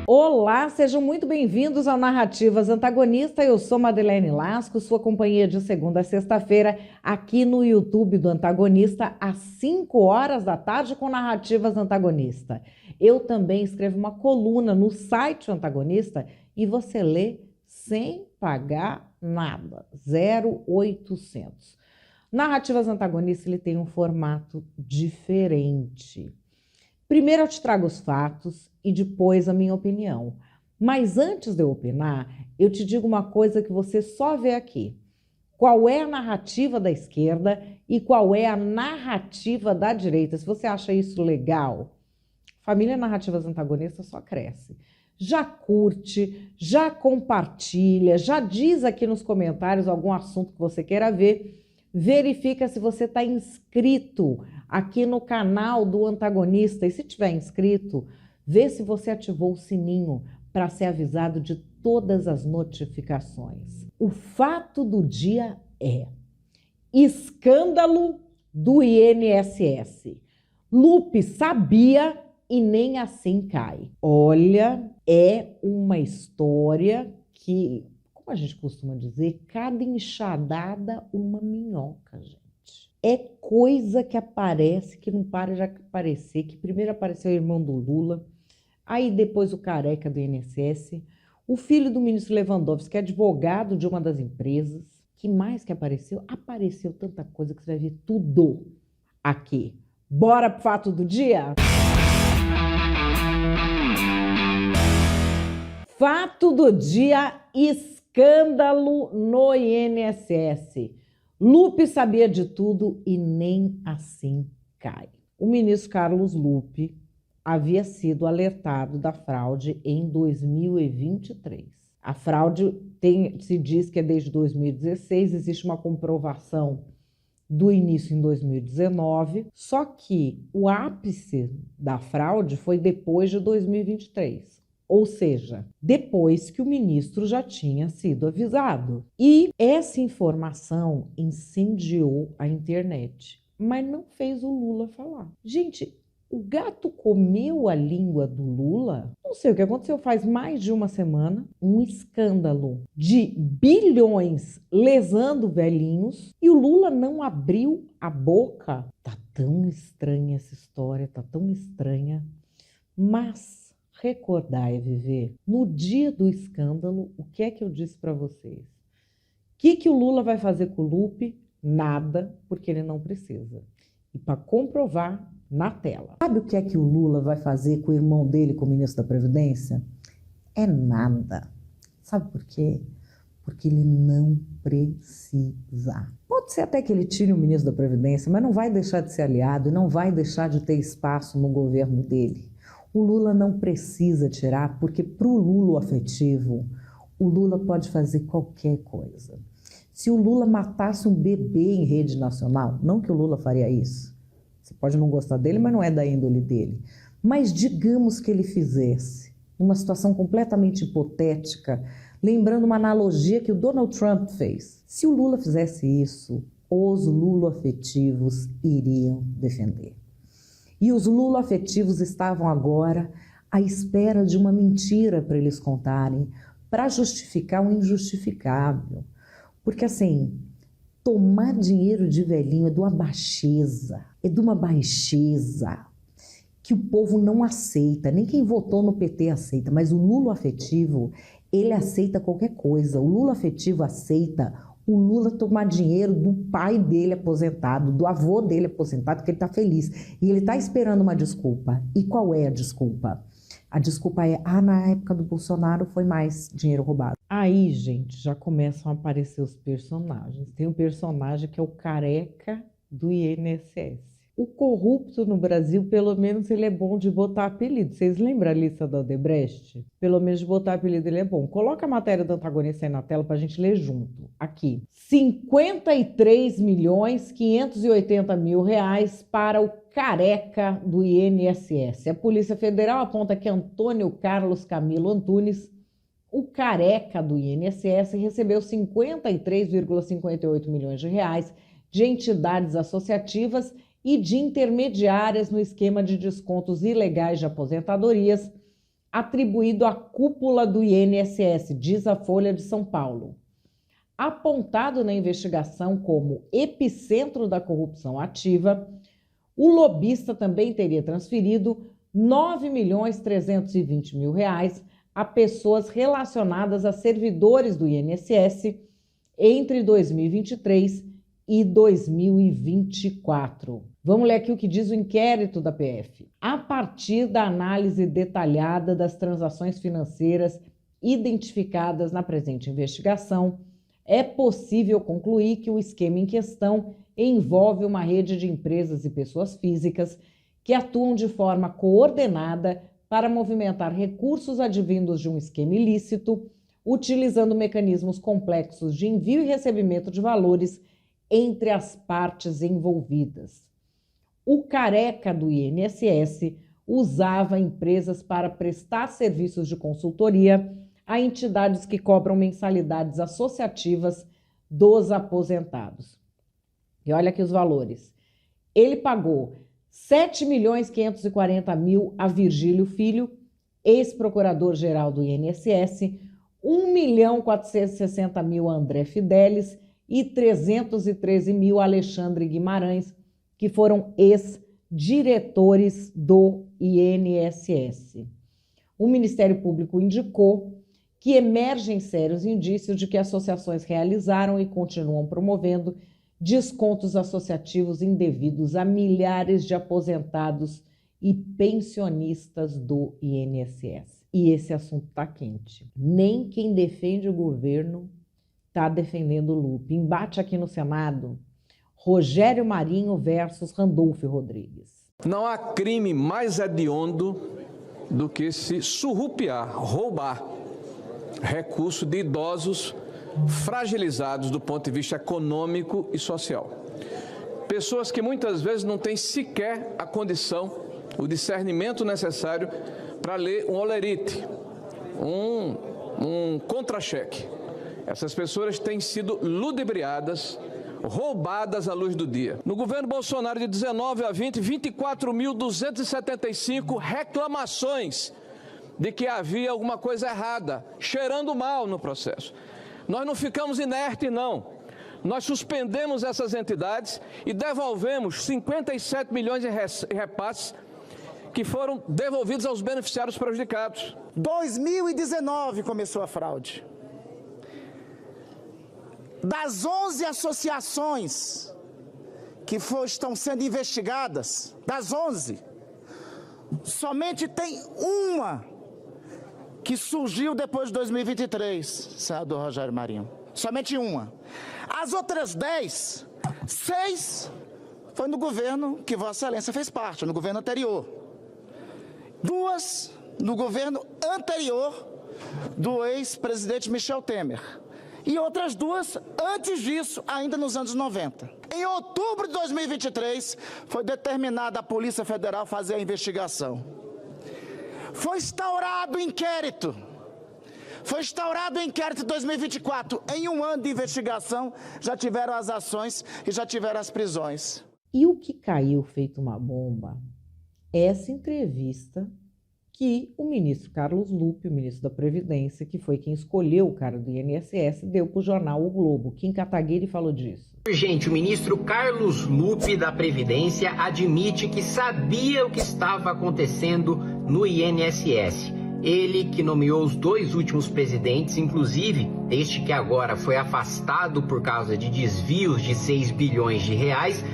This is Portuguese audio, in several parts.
Olá, sejam muito bem-vindos ao Narrativas Antagonista. Eu sou Madeleine Lasco, sua companhia de segunda a sexta-feira, aqui no YouTube do Antagonista, às 5 horas da tarde, com Narrativas Antagonista. Eu também escrevo uma coluna no site Antagonista e você lê sem pagar nada, 0800. Narrativas Antagonista, ele tem um formato diferente. Primeiro eu te trago os fatos e depois a minha opinião. Mas antes de eu opinar, eu te digo uma coisa que você só vê aqui. Qual é a narrativa da esquerda e qual é a narrativa da direita? Se você acha isso legal, família Narrativas Antagonistas só cresce. Já curte, já compartilha, já diz aqui nos comentários algum assunto que você queira ver. Verifica se você está inscrito aqui no canal do Antagonista. E se tiver inscrito, vê se você ativou o sininho para ser avisado de todas as notificações. O fato do dia é escândalo do INSS. Lupe sabia e nem assim cai. Olha, é uma história que, como a gente costuma dizer, cada enxadada uma minhoca, gente. É coisa que aparece, que não para de aparecer, que primeiro apareceu o irmão do Lula, aí depois o careca do INSS, o filho do ministro Lewandowski, que é advogado de uma das empresas. Que mais que apareceu? Apareceu tanta coisa que você vai ver tudo aqui. Bora pro fato do dia? Fato do dia, escândalo no INSS. Lupe sabia de tudo e nem assim cai. O ministro Carlos Lupe havia sido alertado da fraude em 2023. A fraude se diz que é desde 2016, existe uma comprovação do início em 2019, só que o ápice da fraude foi depois de 2023. Ou seja, depois que o ministro já tinha sido avisado. E essa informação incendiou a internet, mas não fez o Lula falar. Gente, o gato comeu a língua do Lula? Não sei o que aconteceu, faz mais de uma semana, um escândalo de bilhões lesando velhinhos e o Lula não abriu a boca. Tá tão estranha essa história, tá tão estranha, mas recordar é viver. No dia do escândalo, o que é que eu disse para vocês? O que o Lula vai fazer com o Lupe? Nada, porque ele não precisa. E para comprovar, na tela. Sabe o que é que o Lula vai fazer com o irmão dele, com o ministro da Previdência? É nada. Sabe por quê? Porque ele não precisa. Pode ser até que ele tire o ministro da Previdência, mas não vai deixar de ser aliado e não vai deixar de ter espaço no governo dele. O Lula não precisa tirar, porque para o Lula afetivo, o Lula pode fazer qualquer coisa. Se o Lula matasse um bebê em rede nacional, não que o Lula faria isso. Você pode não gostar dele, mas não é da índole dele. Mas digamos que ele fizesse, numa situação completamente hipotética, lembrando uma analogia que o Donald Trump fez. Se o Lula fizesse isso, os Lula-afetivos iriam defender. E os Lula-afetivos estavam agora à espera de uma mentira para eles contarem, para justificar o injustificável. Porque assim, tomar dinheiro de velhinho é de uma baixeza, que o povo não aceita, nem quem votou no PT aceita, mas o Lula-afetivo, ele aceita qualquer coisa. O Lula-afetivo aceita o Lula tomar dinheiro do pai dele aposentado, do avô dele aposentado, porque ele está feliz. E ele está esperando uma desculpa. E qual é a desculpa? A desculpa é, na época do Bolsonaro foi mais dinheiro roubado. Aí, gente, já começam a aparecer os personagens. Tem um personagem que é o careca do INSS. O corrupto no Brasil, pelo menos, ele é bom de botar apelido. Vocês lembram a lista da Odebrecht? Pelo menos de botar apelido ele é bom. Coloca a matéria do Antagonista aí na tela para a gente ler junto. Aqui. 53.580.000 reais para o careca do INSS. A Polícia Federal aponta que Antônio Carlos Camilo Antunes, o careca do INSS, recebeu 53,58 milhões de reais de entidades associativas e de intermediárias no esquema de descontos ilegais de aposentadorias atribuído à cúpula do INSS, diz a Folha de São Paulo. Apontado na investigação como epicentro da corrupção ativa, o lobista também teria transferido R$ 9.320.000 a pessoas relacionadas a servidores do INSS entre 2023 e 2024. Vamos ler aqui o que diz o inquérito da PF. A partir da análise detalhada das transações financeiras identificadas na presente investigação, é possível concluir que o esquema em questão envolve uma rede de empresas e pessoas físicas que atuam de forma coordenada para movimentar recursos advindos de um esquema ilícito, utilizando mecanismos complexos de envio e recebimento de valores entre as partes envolvidas. O careca do INSS usava empresas para prestar serviços de consultoria a entidades que cobram mensalidades associativas dos aposentados. E olha aqui os valores. Ele pagou R$ 7.540.000 a Virgílio Filho, ex-procurador-geral do INSS, R$ 1.460.000 a André Fidelis e R$ 313.000 a Alexandre Guimarães, que foram ex-diretores do INSS. O Ministério Público indicou que emergem sérios indícios de que associações realizaram e continuam promovendo descontos associativos indevidos a milhares de aposentados e pensionistas do INSS. E esse assunto está quente. Nem quem defende o governo está defendendo o Lupe. Embate aqui no Senado, Rogério Marinho versus Randolfo Rodrigues. Não há crime mais hediondo do que se surrupiar, roubar recurso de idosos fragilizados do ponto de vista econômico e social. Pessoas que muitas vezes não têm sequer a condição, o discernimento necessário para ler um olerite, um contra-cheque. Essas pessoas têm sido ludibriadas, roubadas à luz do dia. No governo Bolsonaro, de 19 a 20, 24.275 reclamações de que havia alguma coisa errada, cheirando mal no processo. Nós não ficamos inertes, não. Nós suspendemos essas entidades e devolvemos 57 milhões em repasses que foram devolvidos aos beneficiários prejudicados. 2019 começou a fraude. Das 11 associações que estão sendo investigadas, das 11, somente tem uma que surgiu depois de 2023, senador Rogério Marinho. Somente uma. As outras 10, 6 foi no governo que Vossa Excelência fez parte, no governo anterior. 2 no governo anterior do ex-presidente Michel Temer. E outras 2 antes disso, ainda nos anos 90. Em outubro de 2023, foi determinada a Polícia Federal fazer a investigação. Foi instaurado o inquérito. Foi instaurado o inquérito em 2024. Em um ano de investigação, já tiveram as ações e já tiveram as prisões. E o que caiu feito uma bomba? Essa entrevista que o ministro Carlos Lupe, o ministro da Previdência, que foi quem escolheu o cara do INSS, deu para o jornal O Globo. Kim Kataguiri falou disso. Gente, o ministro Carlos Lupe da Previdência admite que sabia o que estava acontecendo no INSS. Ele que nomeou os 2 últimos presidentes, inclusive este que agora foi afastado por causa de desvios de 6 bilhões de reais,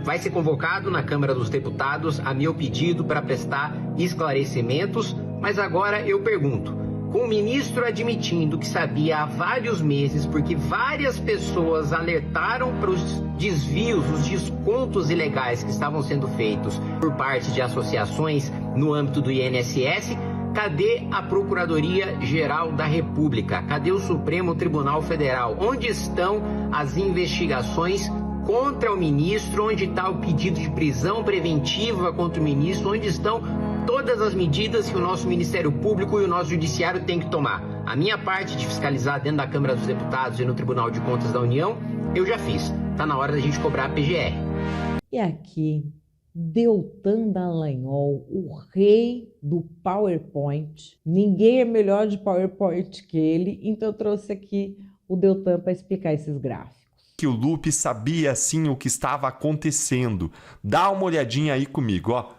vai ser convocado na Câmara dos Deputados a meu pedido para prestar esclarecimentos, mas agora eu pergunto, com o ministro admitindo que sabia há vários meses, porque várias pessoas alertaram para os desvios, os descontos ilegais que estavam sendo feitos por parte de associações no âmbito do INSS, cadê a Procuradoria-Geral da República? Cadê o Supremo Tribunal Federal? Onde estão as investigações contra o ministro? Onde está o pedido de prisão preventiva contra o ministro? Onde estão todas as medidas que o nosso Ministério Público e o nosso Judiciário têm que tomar? A minha parte de fiscalizar dentro da Câmara dos Deputados e no Tribunal de Contas da União, eu já fiz. Está na hora da gente cobrar a PGR. E aqui Deltan Dallagnol, o rei do PowerPoint. Ninguém é melhor de PowerPoint que ele, então eu trouxe aqui o Deltan para explicar esses gráficos. Que o Lupe sabia sim o que estava acontecendo. Dá uma olhadinha aí comigo, ó.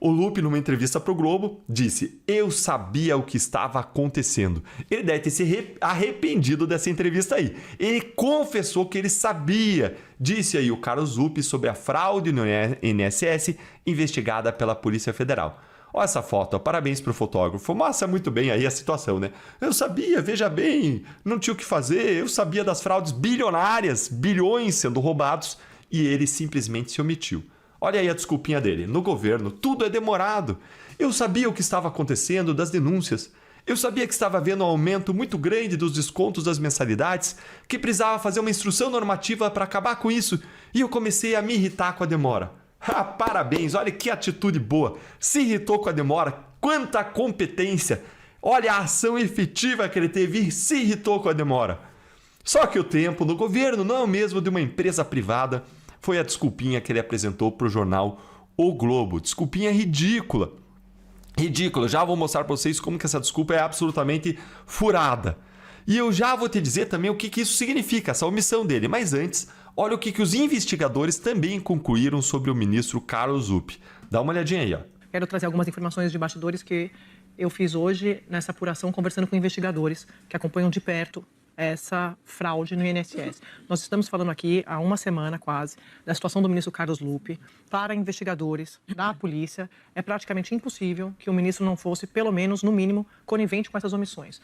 O Lupe, numa entrevista para o Globo, disse: eu sabia o que estava acontecendo. Ele deve ter se arrependido dessa entrevista aí. Ele confessou que ele sabia, disse aí o Carlos Lupe, sobre a fraude no INSS investigada pela Polícia Federal. Olha essa foto, ó. Parabéns para o fotógrafo. Mostra muito bem aí a situação, né? Eu sabia, veja bem, não tinha o que fazer. Eu sabia das fraudes bilionárias, bilhões sendo roubados, e ele simplesmente se omitiu. Olha aí a desculpinha dele. No governo, tudo é demorado. Eu sabia o que estava acontecendo das denúncias. Eu sabia que estava havendo um aumento muito grande dos descontos das mensalidades, que precisava fazer uma instrução normativa para acabar com isso, e eu comecei a me irritar com a demora. Ah, parabéns, olha que atitude boa. Se irritou com a demora, quanta competência. Olha a ação efetiva que ele teve e se irritou com a demora. Só que o tempo no governo não é o mesmo de uma empresa privada. Foi a desculpinha que ele apresentou para o jornal O Globo. Desculpinha ridícula. Ridícula. Já vou mostrar para vocês como que essa desculpa é absolutamente furada. E eu já vou te dizer também o que isso significa, essa omissão dele. Mas antes, olha o que os investigadores também concluíram sobre o ministro Carlos Lupe. Dá uma olhadinha aí, ó. Quero trazer algumas informações de bastidores que eu fiz hoje nessa apuração, conversando com investigadores que acompanham de perto essa fraude no INSS. Nós estamos falando aqui há uma semana quase da situação do ministro Carlos Lupe. Para investigadores da polícia, é praticamente impossível que o ministro não fosse, pelo menos, no mínimo, conivente com essas omissões.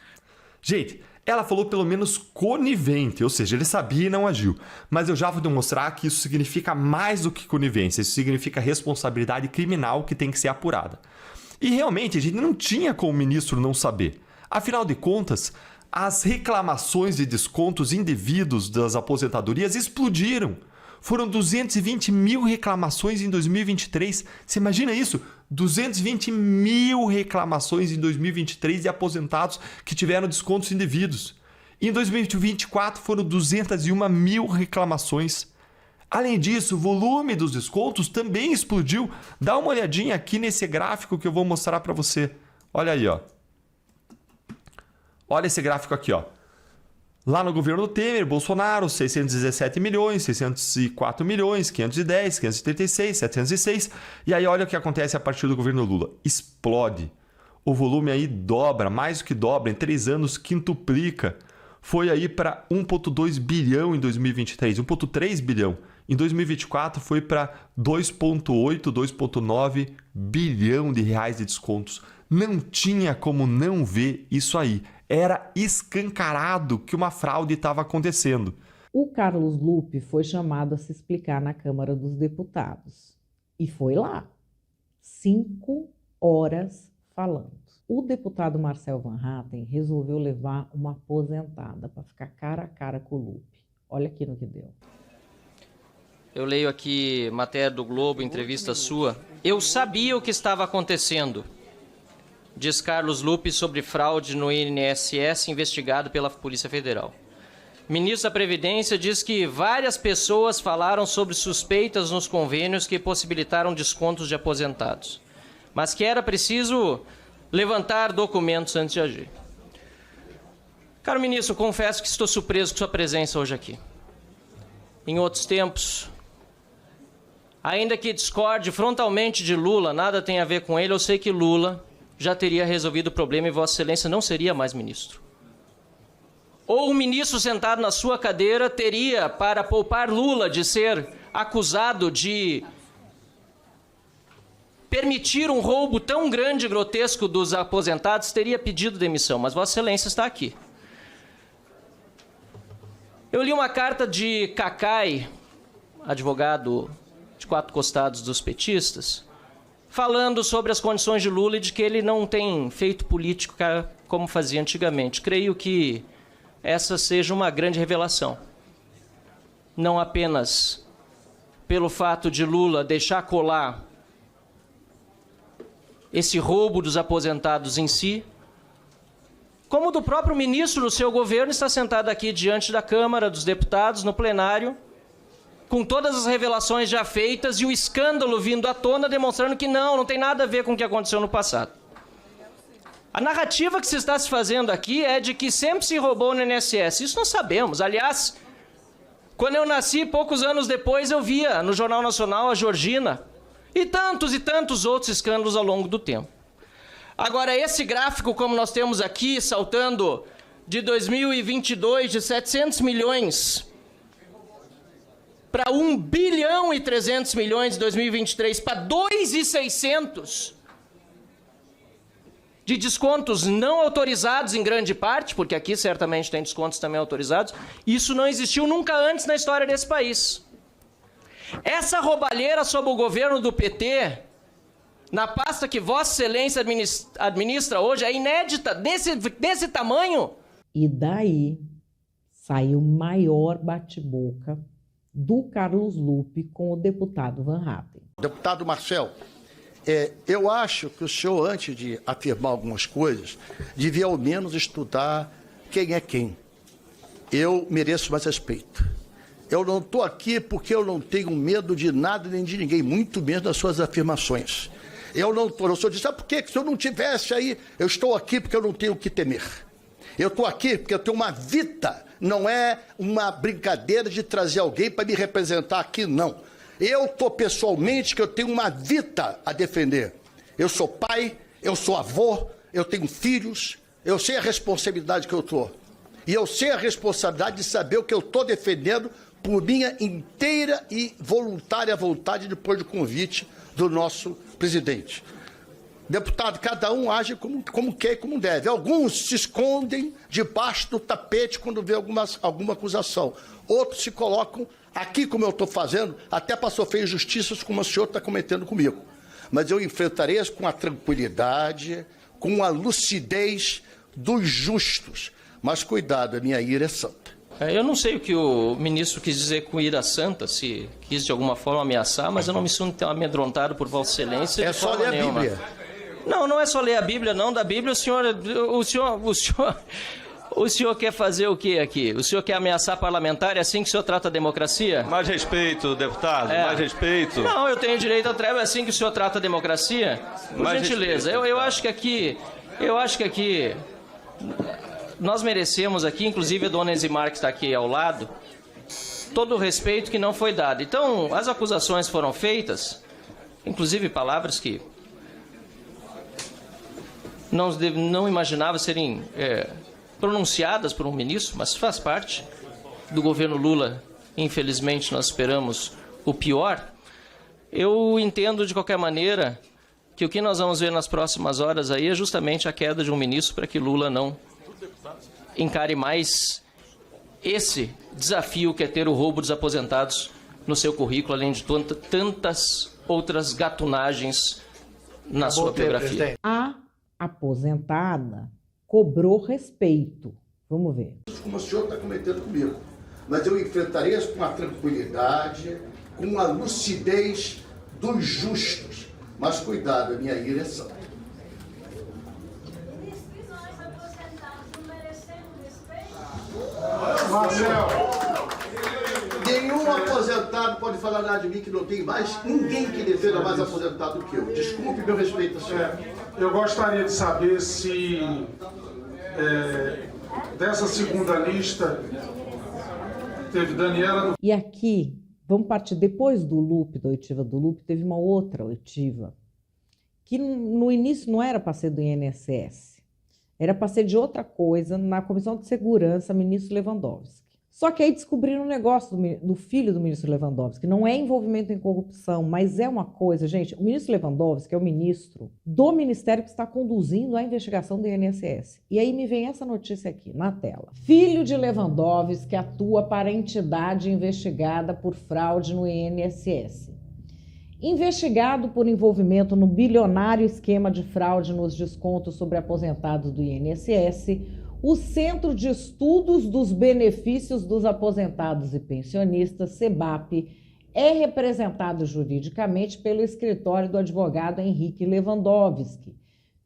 Gente, ela falou pelo menos conivente, ou seja, ele sabia e não agiu. Mas eu já vou demonstrar que isso significa mais do que conivência, isso significa responsabilidade criminal que tem que ser apurada. E realmente a gente não tinha como o ministro não saber. Afinal de contas, as reclamações de descontos indevidos das aposentadorias explodiram. Foram 220 mil reclamações em 2023. Você imagina isso? 220 mil reclamações em 2023 de aposentados que tiveram descontos indevidos. Em 2024 foram 201 mil reclamações. Além disso, o volume dos descontos também explodiu. Dá uma olhadinha aqui nesse gráfico que eu vou mostrar para você. Olha aí, ó. Olha esse gráfico aqui, ó. Lá no governo do Temer, Bolsonaro, 617 milhões, 604 milhões, 510, 536, 706. E aí olha o que acontece a partir do governo Lula. Explode. O volume aí dobra, mais do que dobra. Em 3 anos, quintuplica. Foi aí para 1,2 bilhão em 2023, 1,3 bilhão. Em 2024 foi para 2,8, 2,9 bilhão de reais de descontos. Não tinha como não ver isso aí. Era escancarado que uma fraude estava acontecendo. O Carlos Lupe foi chamado a se explicar na Câmara dos Deputados. E foi lá. 5 horas falando. O deputado Marcel Van Hatten resolveu levar uma aposentada para ficar cara a cara com o Lupe. Olha aqui no que deu. Eu leio aqui matéria do Globo, entrevista sua. Eu sabia o que estava acontecendo, diz Carlos Lupe sobre fraude no INSS investigado pela Polícia Federal. Ministro da Previdência diz que várias pessoas falaram sobre suspeitas nos convênios que possibilitaram descontos de aposentados, mas que era preciso levantar documentos antes de agir. Caro ministro, confesso que estou surpreso com sua presença hoje aqui. Em outros tempos, ainda que discorde frontalmente de Lula, nada tem a ver com ele, eu sei que Lula já teria resolvido o problema e Vossa Excelência não seria mais ministro. Ou o ministro sentado na sua cadeira teria, para poupar Lula de ser acusado de permitir um roubo tão grande e grotesco dos aposentados, teria pedido demissão, mas Vossa Excelência está aqui. Eu li uma carta de Cacai, advogado de 4 costados dos petistas, falando sobre as condições de Lula e de que ele não tem feito política como fazia antigamente. Creio que essa seja uma grande revelação. Não apenas pelo fato de Lula deixar colar esse roubo dos aposentados em si, como do próprio ministro do seu governo está sentado aqui diante da Câmara dos Deputados, no plenário, com todas as revelações já feitas e o escândalo vindo à tona, demonstrando que não tem nada a ver com o que aconteceu no passado. A narrativa que se está se fazendo aqui é de que sempre se roubou no INSS. Isso nós sabemos. Aliás, quando eu nasci, poucos anos depois, eu via no Jornal Nacional a Georgina e tantos outros escândalos ao longo do tempo. Agora, esse gráfico, como nós temos aqui, saltando de 2022 de 700 milhões para 1 bilhão e 300 milhões em 2023 para 2.600 de descontos não autorizados em grande parte, porque aqui certamente tem descontos também autorizados, isso não existiu nunca antes na história desse país. Essa roubalheira sob o governo do PT, na pasta que Vossa Excelência administra hoje, é inédita desse tamanho. E daí saiu o maior bate-boca do Carlos Lupe com o deputado Van Hatten. Deputado Marcel, eu acho que o senhor, antes de afirmar algumas coisas, devia ao menos estudar quem é quem. Eu mereço mais respeito. Eu não estou aqui porque eu não tenho medo de nada nem de ninguém, muito menos das suas afirmações. Eu não estou. O senhor disse, por quê? Se eu não tivesse aí, eu estou aqui porque eu não tenho o que temer. Eu estou aqui porque eu tenho uma vida, não é uma brincadeira de trazer alguém para me representar aqui, não. Eu estou pessoalmente que eu tenho uma vida a defender. Eu sou pai, eu sou avô, eu tenho filhos, eu sei a responsabilidade que eu estou. E eu sei a responsabilidade de saber o que eu estou defendendo por minha inteira e voluntária vontade depois do convite do nosso presidente. Deputado, cada um age como quer e como deve. Alguns se escondem debaixo do tapete quando vê alguma acusação. Outros se colocam aqui, como eu estou fazendo, até para sofrer injustiças como o senhor está cometendo comigo. Mas eu enfrentarei com a tranquilidade, com a lucidez dos justos. Mas cuidado, a minha ira é santa. Eu não sei o que o ministro quis dizer com ira santa, se quis de alguma forma ameaçar, mas eu não me sinto amedrontado por Vossa Excelência. É só ler a Bíblia. Não é só ler a Bíblia, não. Da Bíblia o senhor quer fazer o que aqui? O senhor quer ameaçar parlamentar? É assim que o senhor trata a democracia? Mais respeito, deputado, mais respeito. Não, eu tenho direito ao trevo, é assim que o senhor trata a democracia? Por gentileza, eu acho que aqui nós merecemos aqui, inclusive a dona Eximar, que está aqui ao lado, todo o respeito que não foi dado. Então, as acusações foram feitas, inclusive palavras que não imaginava serem pronunciadas por um ministro, mas faz parte do governo Lula. Infelizmente, nós esperamos o pior. Eu entendo, de qualquer maneira, que o que nós vamos ver nas próximas horas aí é justamente a queda de um ministro para que Lula não encare mais esse desafio que é ter o roubo dos aposentados no seu currículo, além de tantas outras gatunagens na sua biografia. A aposentada cobrou respeito. Vamos ver. Como o senhor está cometendo comigo. Mas eu enfrentarei isso com a tranquilidade, com a lucidez dos justos. Mas cuidado, a minha ira é santa. Marcel, nenhum aposentado pode falar nada de mim que não tem mais ninguém que defenda mais aposentado do que eu. Desculpe meu respeito, senhor. Eu gostaria de saber se dessa segunda lista teve Daniela... E aqui, vamos partir, depois do Lupe, da oitiva do Lupe, teve uma outra oitiva, que no início não era para ser do INSS, era para ser de outra coisa, na Comissão de Segurança, ministro Lewandowski. Só que aí descobriram um negócio do filho do ministro Lewandowski, que não é envolvimento em corrupção, mas é uma coisa, gente, o ministro Lewandowski é o ministro do ministério que está conduzindo a investigação do INSS. E aí me vem essa notícia aqui, na tela. Filho de Lewandowski atua para a entidade investigada por fraude no INSS. Investigado por envolvimento no bilionário esquema de fraude nos descontos sobre aposentados do INSS, o Centro de Estudos dos Benefícios dos Aposentados e Pensionistas, CEBAP, é representado juridicamente pelo escritório do advogado Henrique Lewandowski,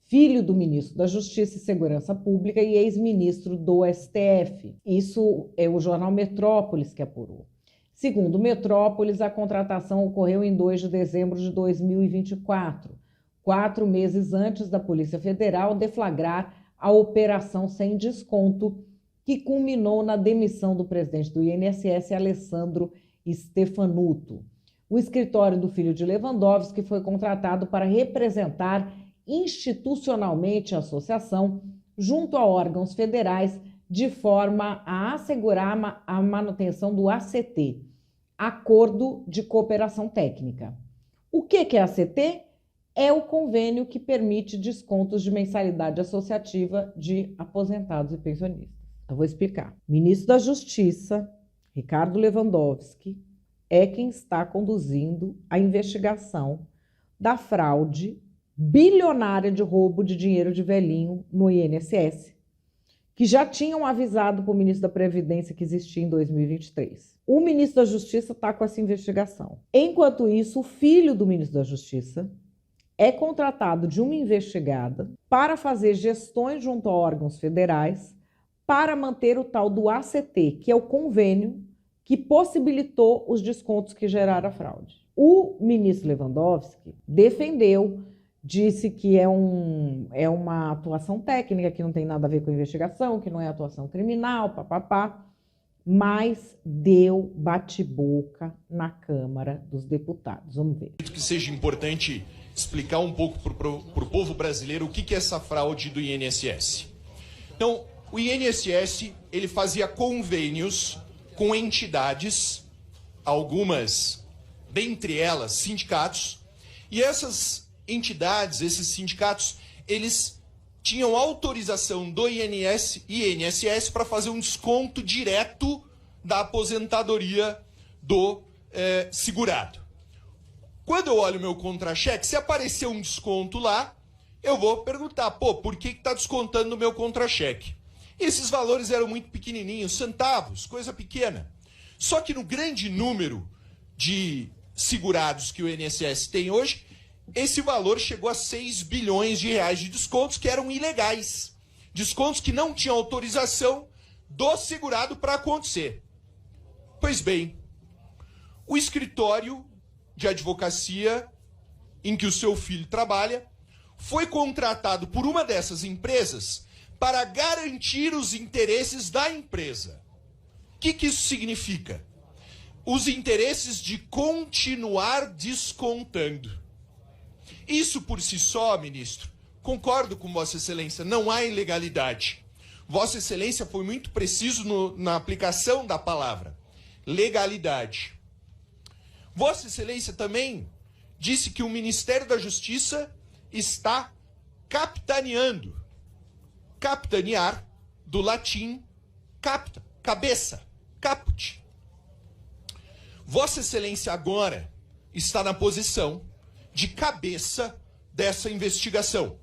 filho do ministro da Justiça e Segurança Pública e ex-ministro do STF. Isso é o jornal Metrópolis que apurou. Segundo Metrópolis, a contratação ocorreu em 2 de dezembro de 2024, 4 meses antes da Polícia Federal deflagrar a Operação Sem Desconto, que culminou na demissão do presidente do INSS, Alessandro Stefanuto. O escritório do filho de Lewandowski foi contratado para representar institucionalmente a associação junto a órgãos federais de forma a assegurar a manutenção do ACT, Acordo de Cooperação Técnica. O que é ACT? É o convênio que permite descontos de mensalidade associativa de aposentados e pensionistas. Eu vou explicar. O ministro da Justiça, Ricardo Lewandowski, é quem está conduzindo a investigação da fraude bilionária de roubo de dinheiro de velhinho no INSS, que já tinham avisado para o ministro da Previdência que existia em 2023. O ministro da Justiça está com essa investigação. Enquanto isso, o filho do ministro da Justiça é contratado de uma investigada para fazer gestões junto a órgãos federais para manter o tal do ACT, que é o convênio que possibilitou os descontos que geraram a fraude. O ministro Lewandowski defendeu, disse que é uma atuação técnica, que não tem nada a ver com a investigação, que não é atuação criminal, papapá, mas deu bate-boca na Câmara dos Deputados. Vamos ver. Que seja importante explicar um pouco para o povo brasileiro o que é essa fraude do INSS. Então, o INSS ele fazia convênios com entidades, algumas, dentre elas, sindicatos, e essas entidades, esses sindicatos, eles tinham autorização do INSS para fazer um desconto direto da aposentadoria do segurado. Quando eu olho meu contra-cheque, se aparecer um desconto lá, eu vou perguntar, por que está descontando no meu contra-cheque? Esses valores eram muito pequenininhos, centavos, coisa pequena. Só que no grande número de segurados que o INSS tem hoje, esse valor chegou a 6 bilhões de reais de descontos que eram ilegais. Descontos que não tinham autorização do segurado para acontecer. Pois bem, o escritório de advocacia em que o seu filho trabalha foi contratado por uma dessas empresas para garantir os interesses da empresa. O que isso significa? Os interesses de continuar descontando. Isso por si só, ministro, concordo com Vossa Excelência, não há ilegalidade. Vossa Excelência foi muito preciso na aplicação da palavra. Legalidade. Vossa Excelência também disse que o Ministério da Justiça está capitaneando. Capitanear, do latim, capta, cabeça, caput. Vossa Excelência agora está na posição de cabeça dessa investigação.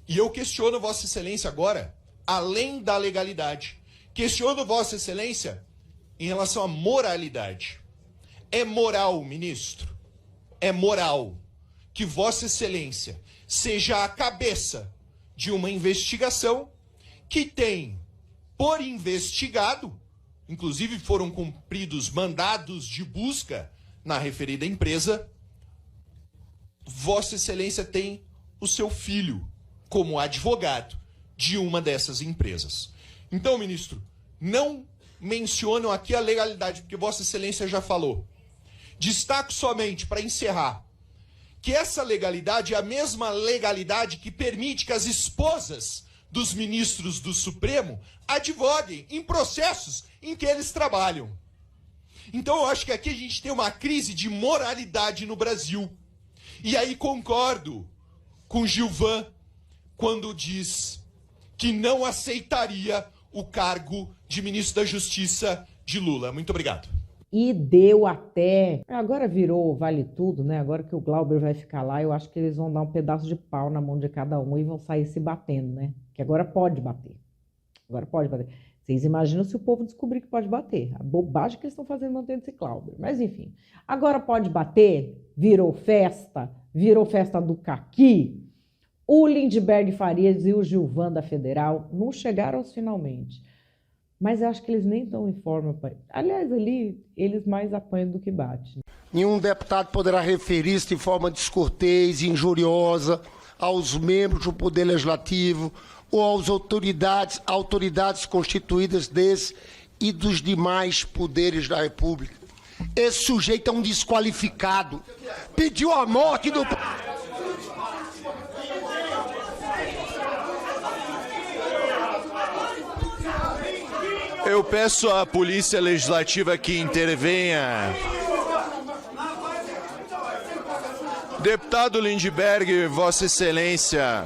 E eu questiono Vossa Excelência agora, além da legalidade, questiono Vossa Excelência em relação à moralidade. É moral, ministro, é moral que Vossa Excelência seja a cabeça de uma investigação que tem, por investigado, inclusive foram cumpridos mandados de busca na referida empresa, Vossa Excelência tem o seu filho como advogado de uma dessas empresas. Então, ministro, não mencionam aqui a legalidade, porque Vossa Excelência já falou. Destaco somente, para encerrar, que essa legalidade é a mesma legalidade que permite que as esposas dos ministros do Supremo advoguem em processos em que eles trabalham. Então eu acho que aqui a gente tem uma crise de moralidade no Brasil. E aí concordo com Gilvan quando diz que não aceitaria o cargo de ministro da Justiça de Lula. Muito obrigado. E deu até... Agora virou vale tudo, né? Agora que o Glauber vai ficar lá, eu acho que eles vão dar um pedaço de pau na mão de cada um e vão sair se batendo, né? Que agora pode bater. Agora pode bater. Vocês imaginam se o povo descobrir que pode bater. A bobagem que eles estão fazendo mantendo esse Glauber. Mas enfim. Agora pode bater, virou festa do caqui. O Lindbergh Farias e o Gilvan da Federal não chegaram aos finalmente. Mas eu acho que eles nem estão em forma. Aliás, ali eles mais apanham do que batem. Nenhum deputado poderá referir-se de forma descortês e injuriosa aos membros do Poder Legislativo ou às autoridades constituídas desse e dos demais poderes da República. Esse sujeito é um desqualificado. Pediu a morte do... Eu peço à Polícia Legislativa que intervenha. Deputado Lindbergh, Vossa Excelência.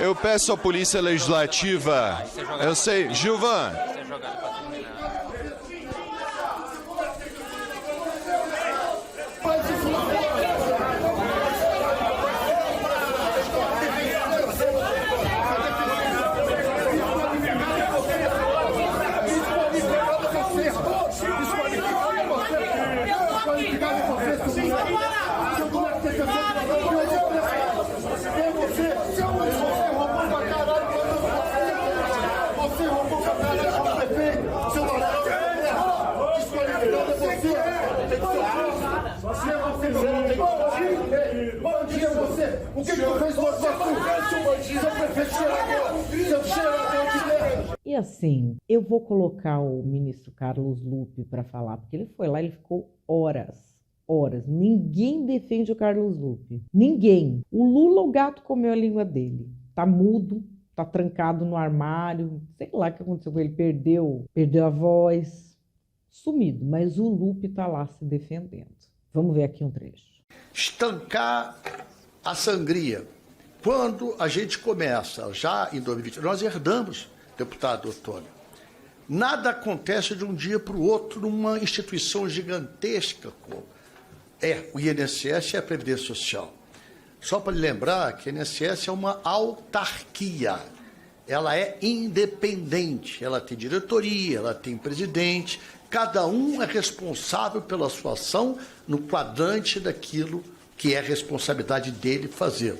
Eu peço à Polícia Legislativa. Eu sei, Gilvan. O que tu fez com seu prefeito cheirador, seu cheirador de merda? E assim, eu vou colocar o ministro Carlos Lupe para falar, porque ele foi lá e ele ficou horas. Ninguém defende o Carlos Lupe. Ninguém. O Lula, o gato comeu a língua dele. Tá mudo, tá trancado no armário. Sei lá o que aconteceu com ele. Perdeu a voz. Sumido. Mas o Lupe tá lá se defendendo. Vamos ver aqui um trecho. Estancar a sangria. Quando a gente começa, já em 2020, nós herdamos, deputado Otônio, nada acontece de um dia para o outro numa instituição gigantesca como o INSS e a Previdência Social. Só para lhe lembrar que a INSS é uma autarquia, ela é independente, ela tem diretoria, ela tem presidente, cada um é responsável pela sua ação no quadrante daquilo que é a responsabilidade dele fazer.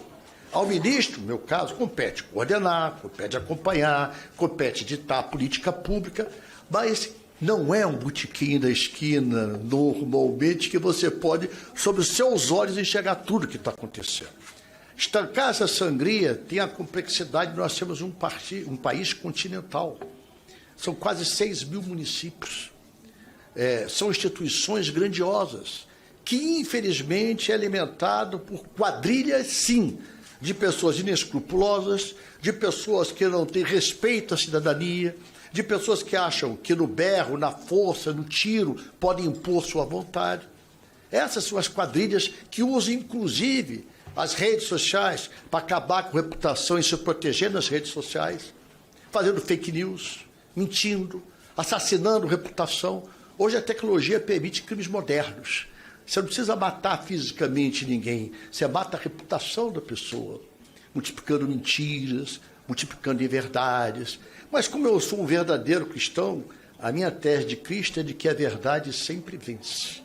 Ao ministro, no meu caso, compete coordenar, compete acompanhar, compete ditar a política pública, mas não é um botequim da esquina, normalmente, que você pode, sob os seus olhos, enxergar tudo que está acontecendo. Estancar essa sangria tem a complexidade de nós sermos um país continental. São quase 6 mil municípios. São instituições grandiosas, que infelizmente é alimentado por quadrilhas, sim, de pessoas inescrupulosas, de pessoas que não têm respeito à cidadania, de pessoas que acham que no berro, na força, no tiro, podem impor sua vontade. Essas são as quadrilhas que usam, inclusive, as redes sociais para acabar com a reputação e se proteger nas redes sociais, fazendo fake news, mentindo, assassinando reputação. Hoje a tecnologia permite crimes modernos. Você não precisa matar fisicamente ninguém, você mata a reputação da pessoa, multiplicando mentiras, multiplicando inverdades. Mas como eu sou um verdadeiro cristão, a minha tese de Cristo é de que a verdade sempre vence.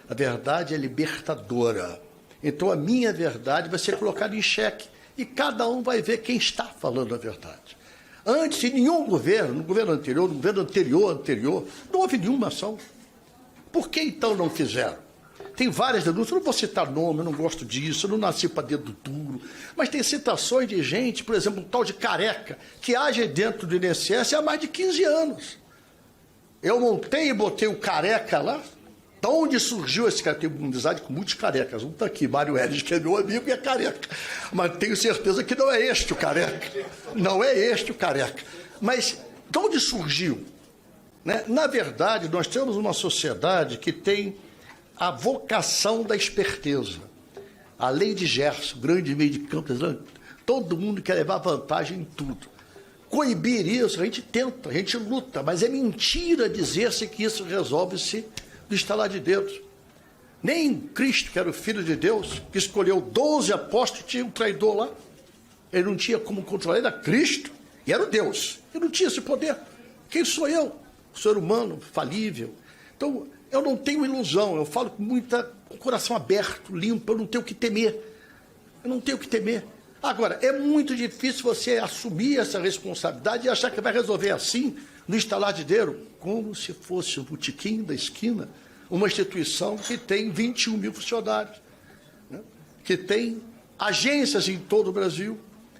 A verdade é libertadora. Então a minha verdade vai ser colocada em xeque e cada um vai ver quem está falando a verdade. Antes, em nenhum governo, no governo anterior, no governo anterior, não houve nenhuma ação. Por que então não fizeram? Tem várias denúncias, eu não vou citar nome, eu não gosto disso, eu não nasci para dedo duro, mas tem citações de gente, por exemplo, um tal de Careca, que age dentro do INSS há mais de 15 anos. Eu montei e botei o Careca lá. De onde surgiu esse cara? Tenho amizade com muitos carecas. Um está aqui, Mário Eres, que é meu amigo e é careca. Mas tenho certeza que não é este o Careca. Não é este o Careca. Mas de onde surgiu? Né? Na verdade, nós temos uma sociedade que tem a vocação da esperteza. A lei de Gerson, grande meio de campo, todo mundo quer levar vantagem em tudo. Coibir isso, a gente tenta, a gente luta, mas é mentira dizer-se que isso resolve-se do estalar de dedos. Nem Cristo, que era o Filho de Deus, que escolheu 12 apóstolos, tinha um traidor lá. Ele não tinha como controlar, ele era Cristo e era o Deus. Ele não tinha esse poder. Quem sou eu ser humano falível. Então, eu não tenho ilusão, eu falo com com o coração aberto, limpo, eu não tenho o que temer. Eu não tenho o que temer. Agora, é muito difícil você assumir essa responsabilidade e achar que vai resolver assim, no estalar de dedo, como se fosse o botequim da esquina, uma instituição que tem 21 mil funcionários, né? Que tem agências em todo o Brasil.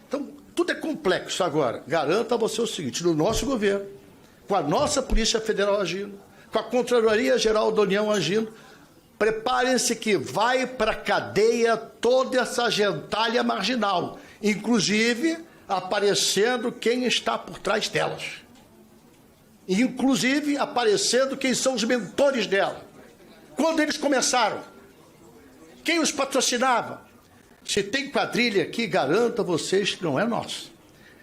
Então, tudo é complexo. Agora, garanto a você o seguinte, no nosso governo, com a nossa Polícia Federal agindo, com a Controladoria Geral da União agindo, preparem-se que vai para a cadeia toda essa gentalha marginal, inclusive aparecendo quem está por trás delas. Inclusive aparecendo quem são os mentores dela. Quando eles começaram, quem os patrocinava? Se tem quadrilha aqui, garanto a vocês que não é nosso.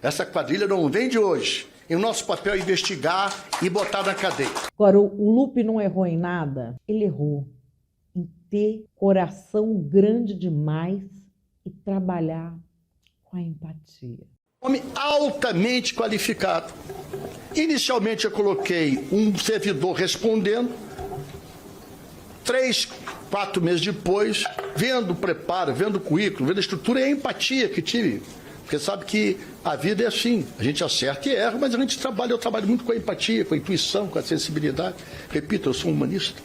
Essa quadrilha não vem de hoje. E o nosso papel é investigar e botar na cadeia. Agora, o Lupe não errou em nada? Ele errou em ter coração grande demais e trabalhar com a empatia. Homem altamente qualificado. Inicialmente eu coloquei um servidor respondendo. 3, 4 meses depois, vendo o preparo, vendo o currículo, vendo a estrutura e a empatia que tive. Porque sabe que a vida é assim, a gente acerta e erra, mas a gente trabalha, eu trabalho muito com a empatia, com a intuição, com a sensibilidade. Repito, eu sou um humanista.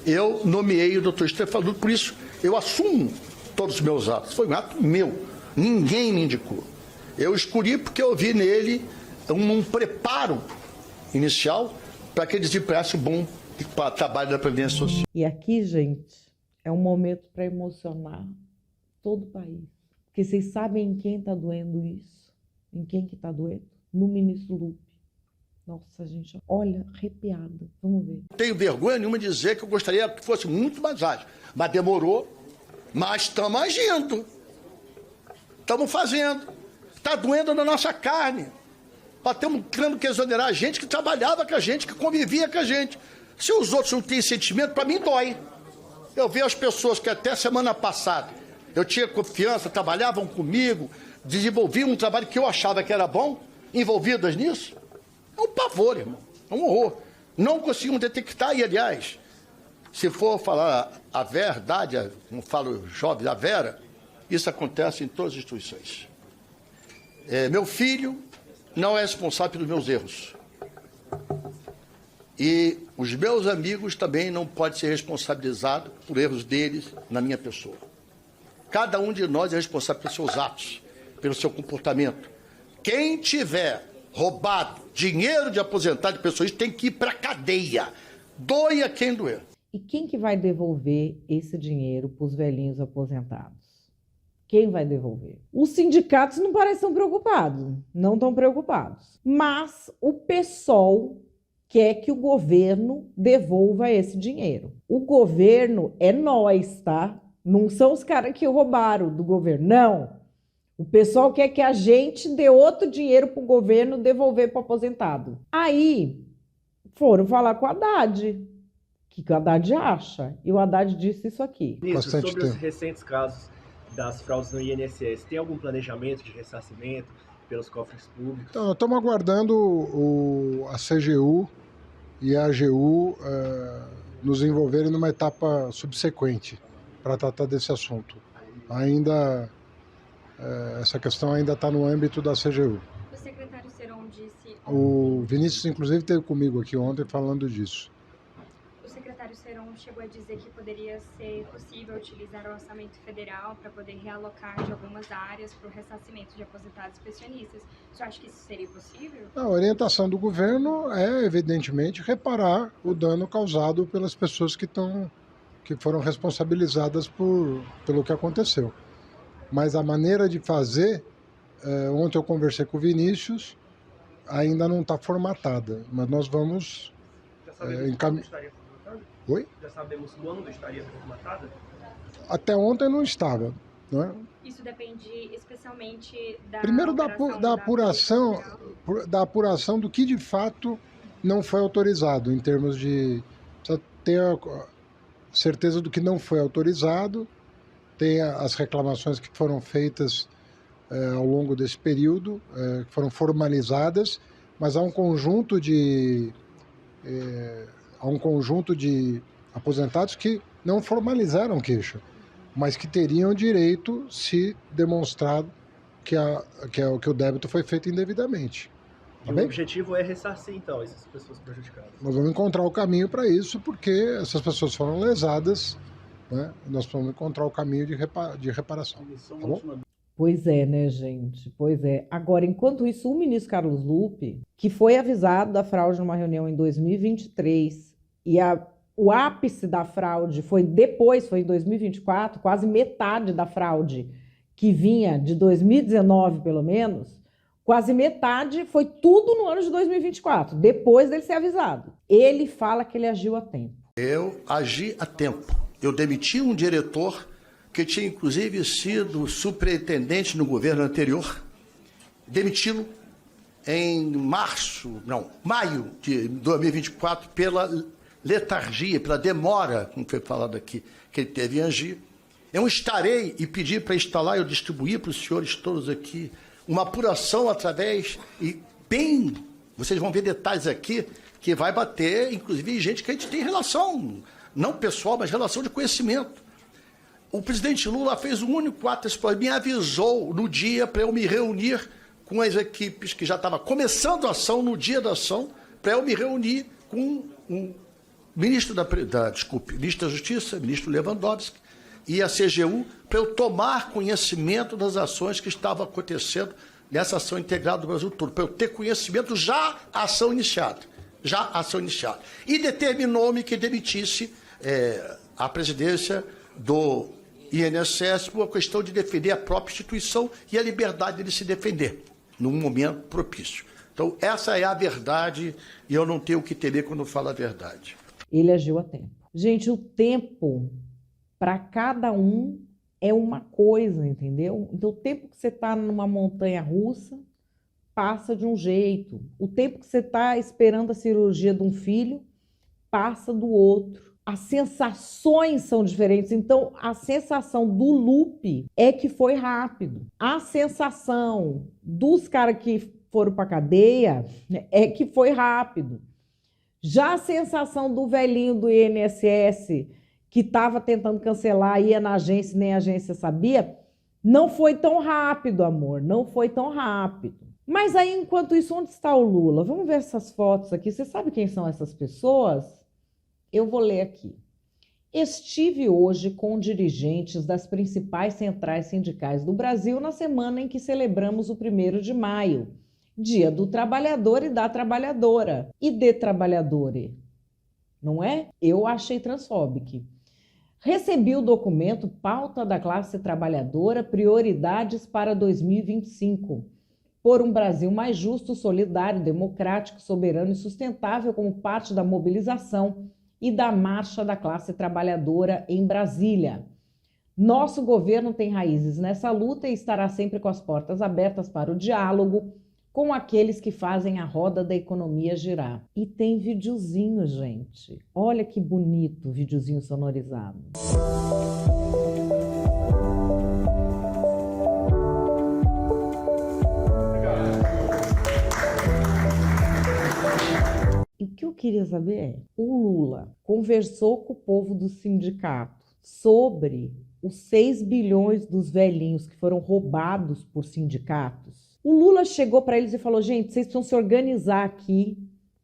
Eu nomeei o Dr. Stefanus, por isso eu assumo todos os meus atos. Foi um ato meu, ninguém me indicou. Eu escolhi porque eu vi nele um preparo inicial para que ele desempenhasse um bom trabalho da Previdência Social. E aqui, gente, é um momento para emocionar todo o país. Porque vocês sabem em quem está doendo isso? Em quem que está doendo? No ministro Lupe. Nossa, gente, olha, arrepiada. Vamos ver. Não tenho vergonha nenhuma de dizer que eu gostaria que fosse muito mais ágil. Mas demorou, mas estamos agindo. Estamos fazendo. Está doendo na nossa carne. Nós estamos tendo que exonerar a gente que trabalhava com a gente, que convivia com a gente. Se os outros não têm sentimento, para mim dói. Eu vejo as pessoas que até semana passada eu tinha confiança, trabalhavam comigo, desenvolviam um trabalho que eu achava que era bom, envolvidas nisso. É um pavor, irmão. É um horror. Não conseguimos detectar, e aliás, se for falar a verdade, como falo jovem, a vera, isso acontece em todas as instituições. Meu filho não é responsável pelos meus erros. E os meus amigos também não podem ser responsabilizados por erros deles na minha pessoa. Cada um de nós é responsável pelos seus atos, pelo seu comportamento. Quem tiver roubado dinheiro de aposentado de pessoas tem que ir para a cadeia. Doia quem doer. E quem que vai devolver esse dinheiro para os velhinhos aposentados? Quem vai devolver? Os sindicatos não parecem tão preocupados, não estão preocupados. Mas o PSOL quer que o governo devolva esse dinheiro. O governo é nós, tá? Não são os caras que roubaram do governo, não. O pessoal quer que a gente dê outro dinheiro para o governo devolver para o aposentado. Aí foram falar com o Haddad. O que o Haddad acha? E o Haddad disse isso aqui. Ministro, sobre os recentes casos das fraudes no INSS, tem algum planejamento de ressarcimento pelos cofres públicos? Então, nós estamos aguardando a CGU e a AGU nos envolverem numa etapa subsequente para tratar desse assunto. Ainda, essa questão ainda está no âmbito da CGU. O secretário Seron disse... O Vinícius, inclusive, esteve comigo aqui ontem falando disso. O secretário Seron chegou a dizer que poderia ser possível utilizar o orçamento federal para poder realocar de algumas áreas para o ressarcimento de aposentados e pensionistas. Você acha que isso seria possível? A orientação do governo é, evidentemente, reparar o dano causado pelas pessoas que foram responsabilizadas pelo que aconteceu. Mas a maneira de fazer, ontem eu conversei com o Vinícius, ainda não está formatada, mas nós vamos encaminhar. Oi? Já sabemos quando estaria formatada? Até ontem não estava. Não é? Isso depende especialmente da... Primeiro da apuração do que de fato não foi autorizado, em termos de... Precisa ter a certeza do que não foi autorizado, tem as reclamações que foram feitas ao longo desse período, que foram formalizadas, mas há um conjunto de há um conjunto de aposentados que não formalizaram queixa, mas que teriam direito se demonstrado que o débito foi feito indevidamente. E o objetivo é ressarcir, então, essas pessoas prejudicadas. Nós vamos encontrar o caminho para isso, porque essas pessoas foram lesadas, né? Nós vamos encontrar o caminho de reparação. Tá bom? Pois é, né, gente? Pois é. Agora, enquanto isso, o ministro Carlos Lupe, que foi avisado da fraude numa reunião em 2023, e o ápice da fraude foi depois, foi em 2024, quase metade da fraude que vinha de 2019, pelo menos, quase metade foi tudo no ano de 2024, depois dele ser avisado. Ele fala que ele agiu a tempo. Eu agi a tempo. Eu demiti um diretor que tinha inclusive sido superintendente no governo anterior, demiti-lo em maio de 2024 pela letargia, pela demora, como foi falado aqui, que ele teve em agir. Eu estarei e pedi para instalar, eu distribuí para os senhores todos aqui, uma apuração através, e bem, vocês vão ver detalhes aqui, que vai bater, inclusive, gente que a gente tem relação, não pessoal, mas relação de conhecimento. O presidente Lula fez um único ato, me avisou no dia para eu me reunir com as equipes que já estavam começando a ação, no dia da ação, para eu me reunir com o ministro ministro da Justiça, ministro Lewandowski, e a CGU, para eu tomar conhecimento das ações que estavam acontecendo nessa ação integrada do Brasil todo, para eu ter conhecimento já a ação iniciada. E determinou-me que demitisse a presidência do INSS por uma questão de defender a própria instituição e a liberdade de se defender, num momento propício. Então, essa é a verdade e eu não tenho o que temer quando eu falo a verdade. Ele agiu a tempo. Gente, o tempo para cada um é uma coisa, entendeu? Então, o tempo que você está numa montanha russa passa de um jeito. O tempo que você está esperando a cirurgia de um filho passa do outro. As sensações são diferentes. Então, a sensação do Lupe é que foi rápido. A sensação dos caras que foram para cadeia é que foi rápido. Já a sensação do velhinho do INSS que estava tentando cancelar, ia na agência, nem a agência sabia, não foi tão rápido, amor, não foi tão rápido. Mas aí, enquanto isso, onde está o Lula? Vamos ver essas fotos aqui. Você sabe quem são essas pessoas? Eu vou ler aqui. Estive hoje com dirigentes das principais centrais sindicais do Brasil na semana em que celebramos o 1º de maio, Dia do Trabalhador e da Trabalhadora, e de Trabalhadore. Não é? Eu achei transfóbico. Recebi o documento Pauta da Classe Trabalhadora, Prioridades para 2025, por um Brasil mais justo, solidário, democrático, soberano e sustentável como parte da mobilização e da marcha da classe trabalhadora em Brasília. Nosso governo tem raízes nessa luta e estará sempre com as portas abertas para o diálogo com aqueles que fazem a roda da economia girar. E tem videozinho, gente. Olha que bonito o videozinho sonorizado. E o que eu queria saber é, o Lula conversou com o povo do sindicato sobre os 6 bilhões dos velhinhos que foram roubados por sindicatos. O Lula chegou para eles e falou, gente, vocês precisam se organizar aqui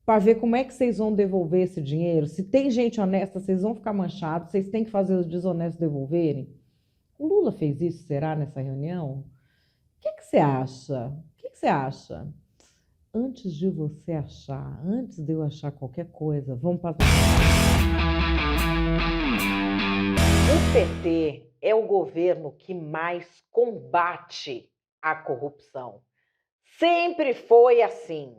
para ver como é que vocês vão devolver esse dinheiro. Se tem gente honesta, vocês vão ficar manchados, vocês têm que fazer os desonestos devolverem. O Lula fez isso, será, nessa reunião? O que você acha? O que você acha? Antes de você achar, antes de eu achar qualquer coisa, vamos para... O PT é o governo que mais combate a corrupção. Sempre foi assim.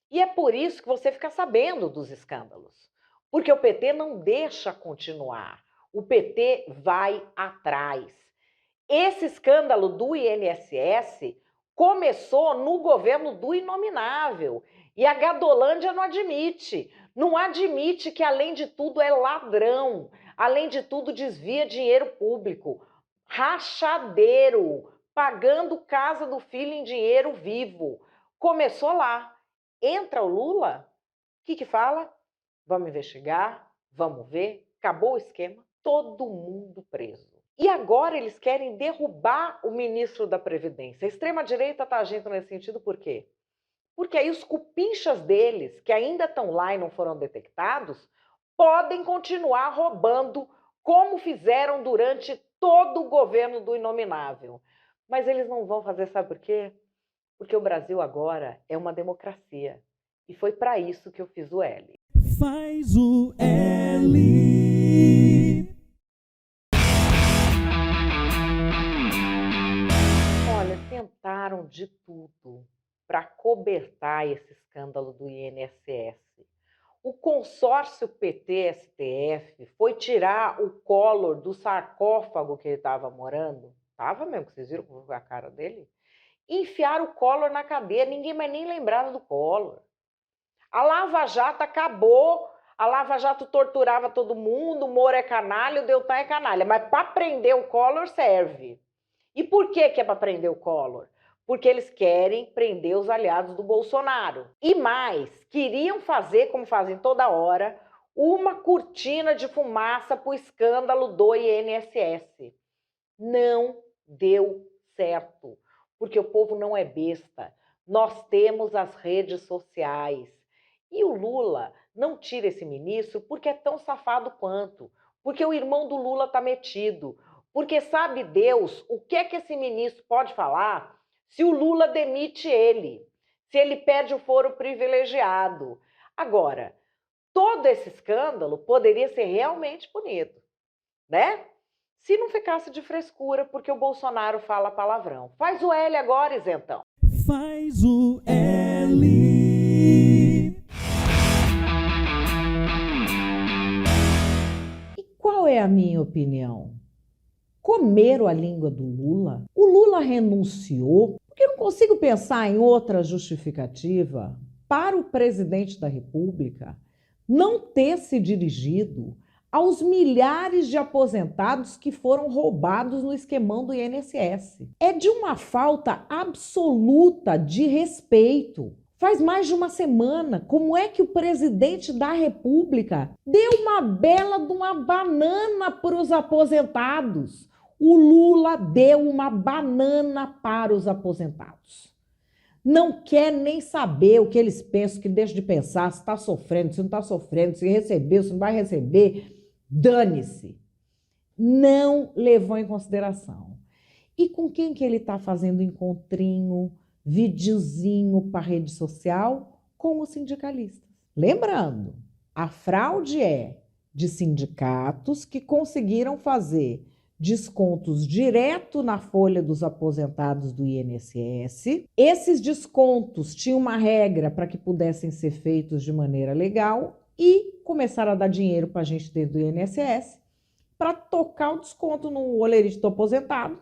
E é por isso que você fica sabendo dos escândalos. Porque o PT não deixa continuar. O PT vai atrás. Esse escândalo do INSS começou no governo do Inominável. E a Gadolândia não admite. Não admite que, além de tudo, é ladrão. Além de tudo, desvia dinheiro público. Rachadeiro. Pagando casa do filho em dinheiro vivo. Começou lá. Entra o Lula, o que fala? Vamos investigar, vamos ver, acabou o esquema, todo mundo preso. E agora eles querem derrubar o ministro da Previdência. A extrema-direita está agindo nesse sentido por quê? Porque aí os cupinchas deles, que ainda estão lá e não foram detectados, podem continuar roubando como fizeram durante todo o governo do Inominável. Mas eles não vão fazer, sabe por quê? Porque o Brasil agora é uma democracia. E foi para isso que eu fiz o L. Faz o L. Olha, tentaram de tudo para cobertar esse escândalo do INSS. O consórcio PT-STF foi tirar o Collor do sarcófago que ele estava morando. Estava mesmo, que vocês viram a cara dele? Enfiaram o Collor na cadeia, ninguém mais nem lembrava do Collor. A Lava Jato acabou, a Lava Jato torturava todo mundo, o Moro é canalha, o Deltan é canalha, mas para prender o Collor serve. E por que é para prender o Collor? Porque eles querem prender os aliados do Bolsonaro. E mais, queriam fazer, como fazem toda hora, uma cortina de fumaça para o escândalo do INSS. Não deu certo, porque o povo não é besta. Nós temos as redes sociais. E o Lula não tira esse ministro porque é tão safado quanto. Porque o irmão do Lula está metido. Porque sabe Deus o que é que esse ministro pode falar se o Lula demite ele, se ele perde o foro privilegiado. Agora, todo esse escândalo poderia ser realmente punido, né? Se não ficasse de frescura, porque o Bolsonaro fala palavrão. Faz o L agora, isentão. Faz o L. E qual é a minha opinião? Comeram a língua do Lula? O Lula renunciou? Porque eu não consigo pensar em outra justificativa para o presidente da República não ter se dirigido aos milhares de aposentados que foram roubados no esquemão do INSS. É de uma falta absoluta de respeito. Faz mais de uma semana, como é que o presidente da República deu uma bela de uma banana para os aposentados? O Lula deu uma banana para os aposentados. Não quer nem saber o que eles pensam, que deixa de pensar, se está sofrendo, se não está sofrendo, se recebeu, se não vai receber. Dane-se. Não levou em consideração. E com quem que ele está fazendo encontrinho, videozinho para rede social? Com os sindicalistas. Lembrando, a fraude é de sindicatos que conseguiram fazer descontos direto na folha dos aposentados do INSS. Esses descontos tinham uma regra para que pudessem ser feitos de maneira legal e começaram a dar dinheiro para a gente dentro do INSS para tocar o desconto no olerite do aposentado,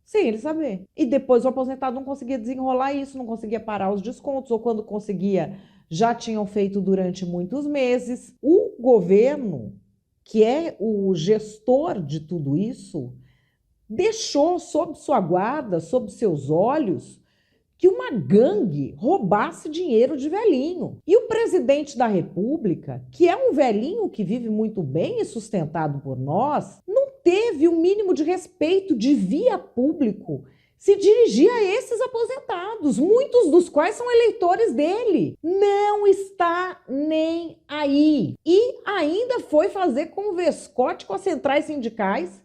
sem ele saber. E depois o aposentado não conseguia desenrolar isso, não conseguia parar os descontos, ou quando conseguia, já tinham feito durante muitos meses. O governo, que é o gestor de tudo isso, deixou sob sua guarda, sob seus olhos, que uma gangue roubasse dinheiro de velhinho. E o presidente da República, que é um velhinho que vive muito bem e sustentado por nós, não teve o mínimo de respeito de via público se dirigir a esses aposentados, muitos dos quais são eleitores dele. Não está nem aí. E ainda foi fazer converscote com as centrais sindicais,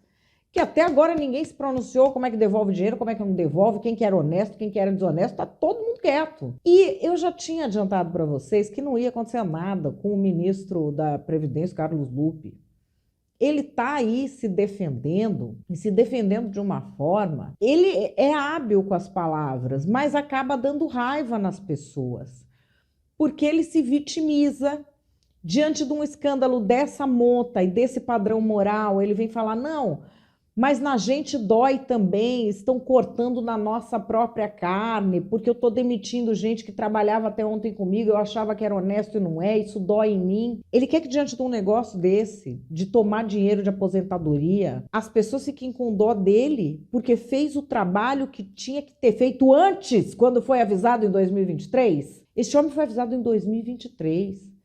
que até agora ninguém se pronunciou como é que devolve dinheiro, como é que não devolve, quem que era honesto, quem que era desonesto, tá todo mundo quieto. E eu já tinha adiantado para vocês que não ia acontecer nada com o ministro da Previdência, Carlos Lupe. Ele está aí se defendendo, e se defendendo de uma forma, ele é hábil com as palavras, mas acaba dando raiva nas pessoas, porque ele se vitimiza diante de um escândalo dessa monta e desse padrão moral. Ele vem falar, não, mas na gente dói também, estão cortando na nossa própria carne, porque eu estou demitindo gente que trabalhava até ontem comigo, eu achava que era honesto e não é, isso dói em mim. Ele quer que diante de um negócio desse, de tomar dinheiro de aposentadoria, as pessoas fiquem com dó dele, porque fez o trabalho que tinha que ter feito antes, quando foi avisado em 2023. Esse homem foi avisado em 2023.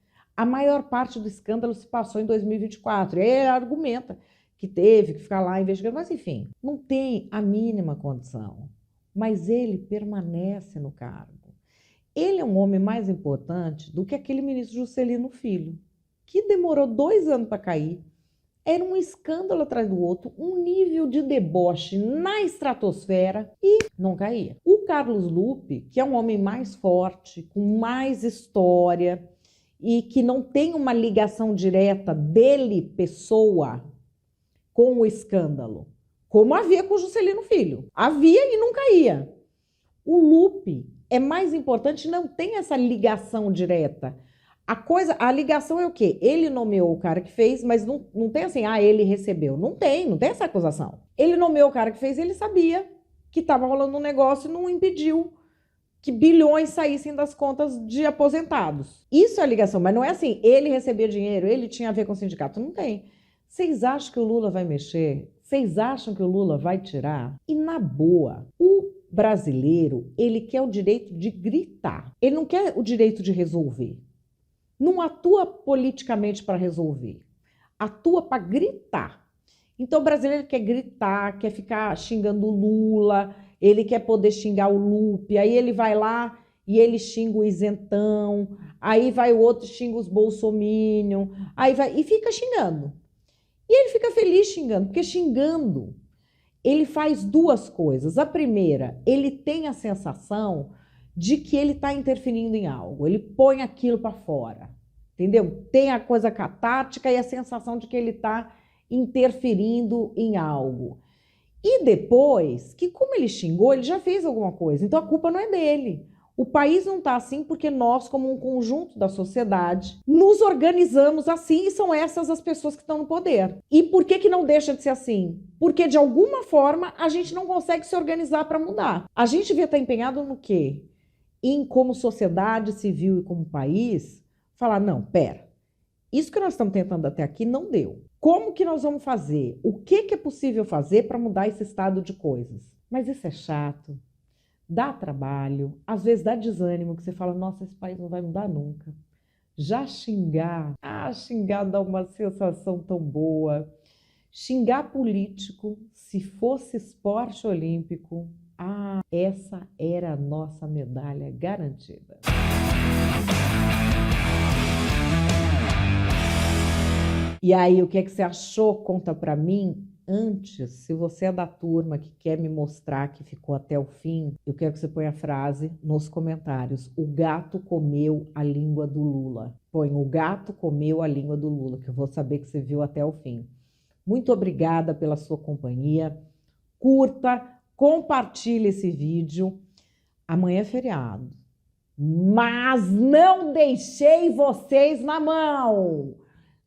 A maior parte do escândalo se passou em 2024. E aí ele argumenta que teve que ficar lá investigando, mas enfim, não tem a mínima condição. Mas ele permanece no cargo. Ele é um homem mais importante do que aquele ministro Juscelino Filho, que demorou 2 anos para cair. Era um escândalo atrás do outro, um nível de deboche na estratosfera e não caía. O Carlos Lupe, que é um homem mais forte, com mais história e que não tem uma ligação direta dele, pessoa, com o escândalo, como havia com o Juscelino Filho. Havia e não caía. O Lupe é mais importante, não tem essa ligação direta. A ligação é o quê? Ele nomeou o cara que fez, mas não tem assim, ele recebeu. Não tem essa acusação. Ele nomeou o cara que fez, ele sabia que estava rolando um negócio e não impediu que bilhões saíssem das contas de aposentados. Isso é a ligação, mas não é assim, ele recebia dinheiro, ele tinha a ver com o sindicato. Não tem. Vocês acham que o Lula vai mexer? Vocês acham que o Lula vai tirar? E na boa, o brasileiro, ele quer o direito de gritar. Ele não quer o direito de resolver. Não atua politicamente para resolver, atua para gritar. Então o brasileiro quer gritar, quer ficar xingando o Lula, ele quer poder xingar o Lupe, aí ele vai lá e ele xinga o isentão, aí vai o outro xinga os bolsominion, aí vai e fica xingando. E ele fica feliz xingando, porque xingando ele faz 2 coisas. A primeira, ele tem a sensação de que ele está interferindo em algo, ele põe aquilo para fora, entendeu? Tem a coisa catártica e a sensação de que ele está interferindo em algo. E depois, que como ele xingou, ele já fez alguma coisa, então a culpa não é dele. O país não está assim porque nós, como um conjunto da sociedade, nos organizamos assim e são essas as pessoas que estão no poder. E por que não deixa de ser assim? Porque, de alguma forma, a gente não consegue se organizar para mudar. A gente devia estar empenhado no quê? Em, como sociedade civil e como país, falar, não, pera, isso que nós estamos tentando até aqui não deu. Como que nós vamos fazer? O que é possível fazer para mudar esse estado de coisas? Mas isso é chato, dá trabalho, às vezes dá desânimo, que você fala, nossa, esse país não vai mudar nunca. Já xingar, xingar dá uma sensação tão boa. Xingar político, se fosse esporte olímpico, essa era a nossa medalha garantida. E aí, o que é que você achou? Conta pra mim. Antes, se você é da turma que quer me mostrar que ficou até o fim, eu quero que você ponha a frase nos comentários. O gato comeu a língua do Lula. Põe, o gato comeu a língua do Lula, que eu vou saber que você viu até o fim. Muito obrigada pela sua companhia. Curta, compartilhe esse vídeo. Amanhã é feriado, mas não deixei vocês na mão.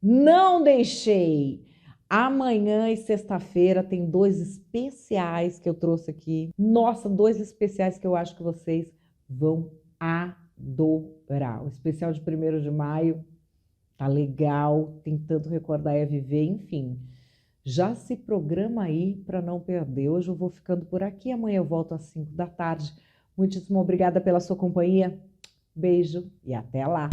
Não deixei. Amanhã e sexta-feira tem 2 especiais que eu trouxe aqui. Nossa, 2 especiais que eu acho que vocês vão adorar. O especial de 1º de maio tá legal, tentando recordar e viver, enfim. Já se programa aí para não perder. Hoje eu vou ficando por aqui, amanhã eu volto às 5 da tarde. Muitíssimo obrigada pela sua companhia. Beijo e até lá.